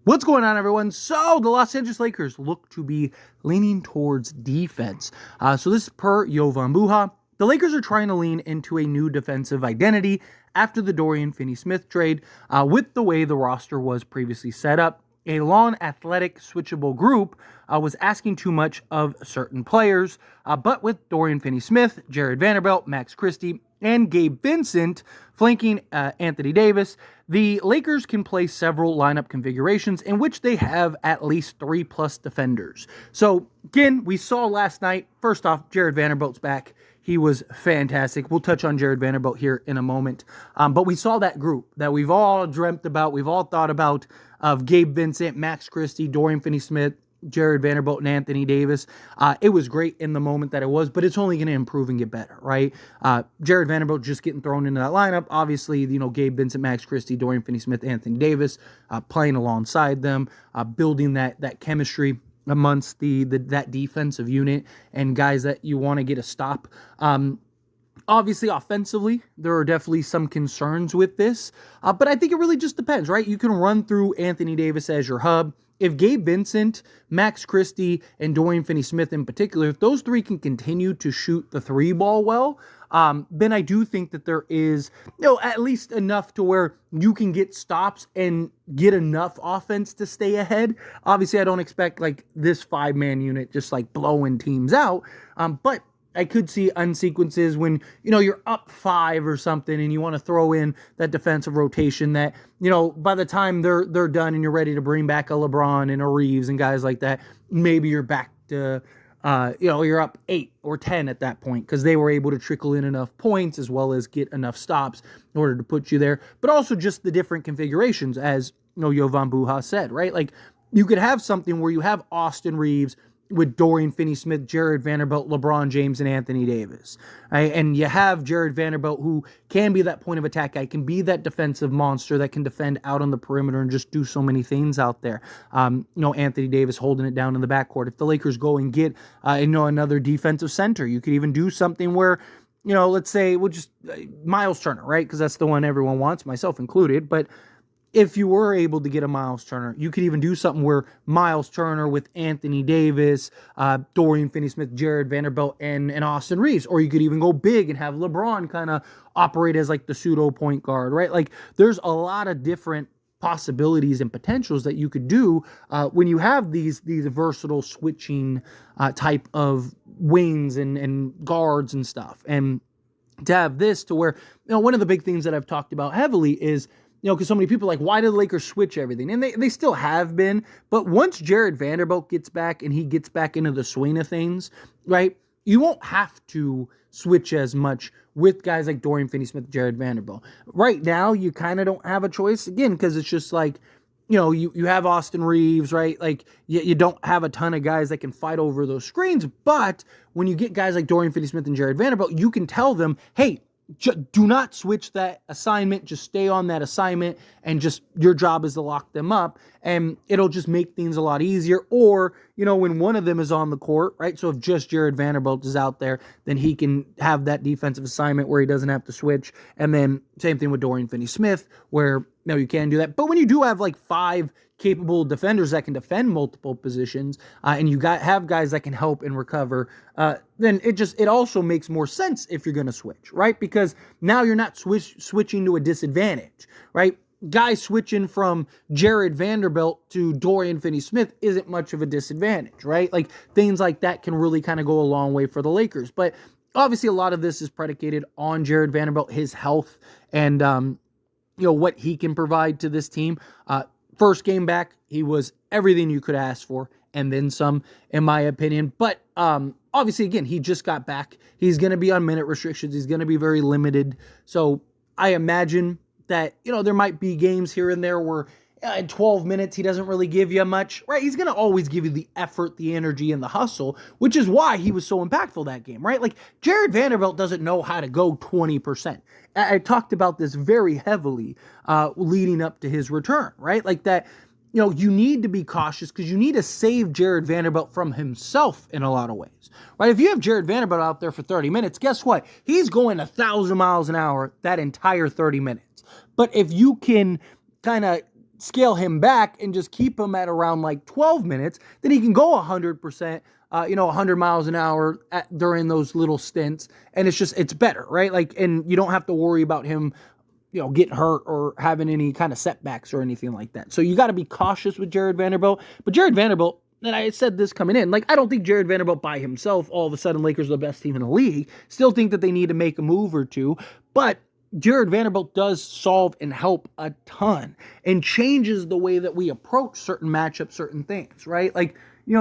What's going on, everyone? So the Los Angeles Lakers look to be leaning towards defense. So this is per Jovan Buha. The Lakers are trying to lean into a new defensive identity after the Dorian Finney-Smith trade with the way the roster was previously set up. A long, athletic, switchable group was asking too much of certain players, but with Dorian Finney-Smith, Jarred Vanderbilt, Max Christie, and Gabe Vincent flanking Anthony Davis, the Lakers can play several lineup configurations in which they have at least 3+ defenders. So, again, we saw last night, first off, Jarred Vanderbilt's back. He was fantastic. We'll touch on Jarred Vanderbilt here in a moment. But we saw that group that we've all dreamt about, we've all thought about, of Gabe Vincent, Max Christie, Dorian Finney-Smith, Jarred Vanderbilt, and Anthony Davis. It was great in the moment that it was, but it's only going to improve and get better, right? Jarred Vanderbilt just getting thrown into that lineup. Obviously, Gabe Vincent, Max Christie, Dorian Finney-Smith, Anthony Davis, playing alongside them, building that chemistry amongst that defensive unit and guys that you want to get a stop. Obviously, offensively, there are definitely some concerns with this, but I think it really just depends, right? You can run through Anthony Davis as your hub. If Gabe Vincent, Max Christie, and Dorian Finney-Smith in particular, if those three can continue to shoot the three ball well, then I do think that there is, at least enough to where you can get stops and get enough offense to stay ahead. Obviously, I don't expect this 5-man unit just blowing teams out, but I could see unsequences when, you're up 5 or something and you want to throw in that defensive rotation that, by the time they're done and you're ready to bring back a LeBron and a Reeves and guys like that, maybe you're back to, you're up 8 or 10 at that point because they were able to trickle in enough points as well as get enough stops in order to put you there. But also just the different configurations, as, Jovan Buha said, right? You could have something where you have Austin Reeves with Dorian Finney-Smith, Jarred Vanderbilt, LeBron James, and Anthony Davis. Right? And you have Jarred Vanderbilt, who can be that point of attack guy, can be that defensive monster that can defend out on the perimeter and just do so many things out there. Anthony Davis holding it down in the backcourt. If the Lakers go and get, another defensive center, you could even do something where, let's say we'll just Miles Turner, right? Because that's the one everyone wants, myself included. But if you were able to get a Miles Turner, you could even do something where Miles Turner with Anthony Davis, Dorian Finney-Smith, Jarred Vanderbilt, and Austin Reeves. Or you could even go big and have LeBron kind of operate as the pseudo point guard, right? There's a lot of different possibilities and potentials that you could do when you have these versatile switching type of wings and guards and stuff. And to have this to where, one of the big things that I've talked about heavily is, because so many people are like, why did the Lakers switch everything? And they still have been. But once Jarred Vanderbilt gets back and he gets back into the swing of things, right, you won't have to switch as much with guys like Dorian Finney-Smith, Jarred Vanderbilt. Right now, you kind of don't have a choice, again, because it's just you have Austin Reeves, right? You don't have a ton of guys that can fight over those screens. But when you get guys like Dorian Finney-Smith and Jarred Vanderbilt, you can tell them, hey, do not switch that assignment. Just stay on that assignment and just your job is to lock them up, and it'll just make things a lot easier. Or, when one of them is on the court, right? So if just Jarred Vanderbilt is out there, then he can have that defensive assignment where he doesn't have to switch. And then same thing with Dorian Finney-Smith, where you can do that. But when you do have 5 capable defenders that can defend multiple positions, and you have guys that can help and recover, then it also makes more sense if you're going to switch, right? Because now you're not switching to a disadvantage, right? Guys switching from Jarred Vanderbilt to Dorian Finney-Smith isn't much of a disadvantage, right? Things like that can really kind of go a long way for the Lakers. But obviously a lot of this is predicated on Jarred Vanderbilt, his health, and what he can provide to this team. First game back, he was everything you could ask for, and then some, in my opinion. But obviously, again, he just got back. He's going to be on minute restrictions. He's going to be very limited. So I imagine that, there might be games here and there where in 12 minutes he doesn't really give you much, right? He's going to always give you the effort, the energy, and the hustle, which is why he was so impactful that game, right? Jarred Vanderbilt doesn't know how to go 20%. I talked about this very heavily leading up to his return, right? You need to be cautious because you need to save Jarred Vanderbilt from himself in a lot of ways, right? If you have Jarred Vanderbilt out there for 30 minutes, guess what? He's going 1,000 miles an hour that entire 30 minutes. But if you can kind of scale him back and just keep him at around like 12 minutes, then he can go 100%, 100 miles an hour during those little stints. And it's better, right? Like, and you don't have to worry about him, getting hurt or having any kind of setbacks or anything like that. So you got to be cautious with Jarred Vanderbilt. But Jarred Vanderbilt, and I said this coming in, like, I don't think Jarred Vanderbilt by himself, all of a sudden, Lakers are the best team in the league. Still think that they need to make a move or two. But Jarred Vanderbilt does solve and help a ton and changes the way that we approach certain matchups, certain things, right? Like,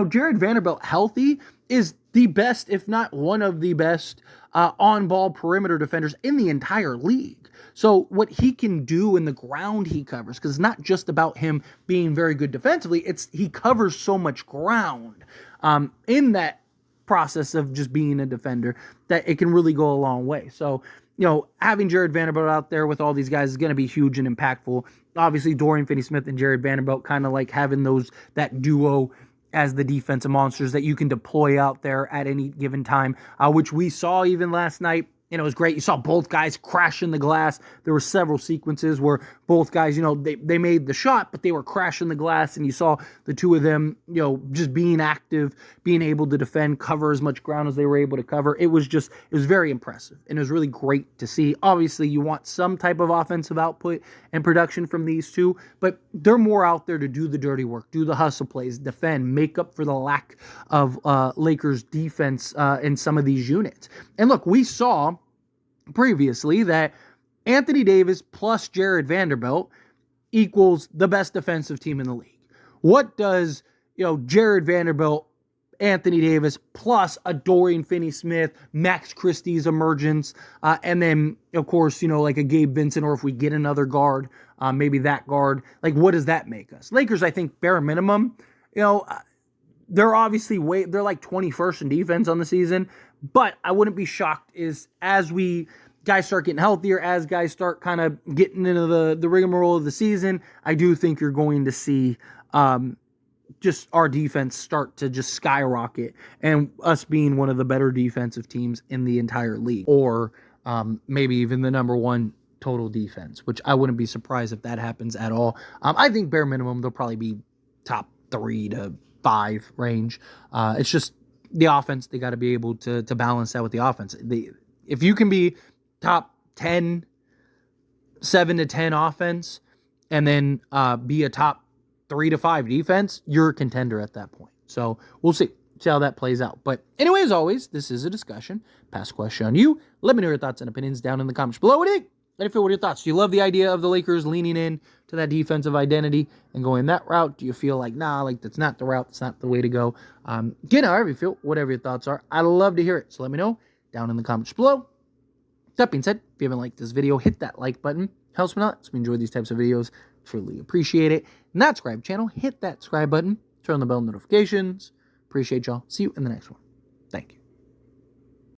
Jarred Vanderbilt healthy is the best, if not one of the best, on-ball perimeter defenders in the entire league. So what he can do in the ground he covers, because it's not just about him being very good defensively, he covers so much ground in that process of just being a defender that it can really go a long way. So, having Jarred Vanderbilt out there with all these guys is going to be huge and impactful. Obviously, Dorian Finney-Smith and Jarred Vanderbilt kind of like having that duo as the defensive monsters that you can deploy out there at any given time, which we saw even last night. It was great. You saw both guys crashing the glass. There were several sequences where both guys, they made the shot, but they were crashing the glass, and you saw the two of them, just being active, being able to defend, cover as much ground as they were able to cover. It was very impressive, and it was really great to see. Obviously, you want some type of offensive output and production from these two, but they're more out there to do the dirty work, do the hustle plays, defend, make up for the lack of Lakers defense in some of these units. And look, we saw previously that Anthony Davis plus Jarred Vanderbilt equals the best defensive team in the league. What does, Jarred Vanderbilt, Anthony Davis plus a Dorian Finney-Smith, Max Christie's emergence, and then, of course, like a Gabe Vincent, or if we get another guard, maybe that guard, like, what does that make us? Lakers, I think, bare minimum, they're obviously they're like 21st in defense on the season, but I wouldn't be shocked as guys start getting healthier, as guys start kind of getting into the rigmarole of the season, I do think you're going to see just our defense start to just skyrocket, and us being one of the better defensive teams in the entire league, or maybe even the number one total defense, which I wouldn't be surprised if that happens at all. I think bare minimum they'll probably be top 3 to 5 range. It's just the offense. They got to be able to balance that with the offense. If you can be top 10, 7 to 10 offense, and then be a top 3 to 5 defense, you're a contender at that point. So we'll see how that plays out. But anyway, as always, this is a discussion. Pass a question on you. Let me know your thoughts and opinions down in the comments below. What are your thoughts? Do you love the idea of the Lakers leaning in to that defensive identity and going that route? Do you feel like, that's not the route, that's not the way to go? However you feel, whatever your thoughts are, I'd love to hear it. So let me know down in the comments below. That being said, if you haven't liked this video, hit that like button. Helps me out. So we enjoy these types of videos. Truly appreciate it. Not subscribe channel, hit that subscribe button. Turn on the bell notifications. Appreciate y'all. See you in the next one. Thank you.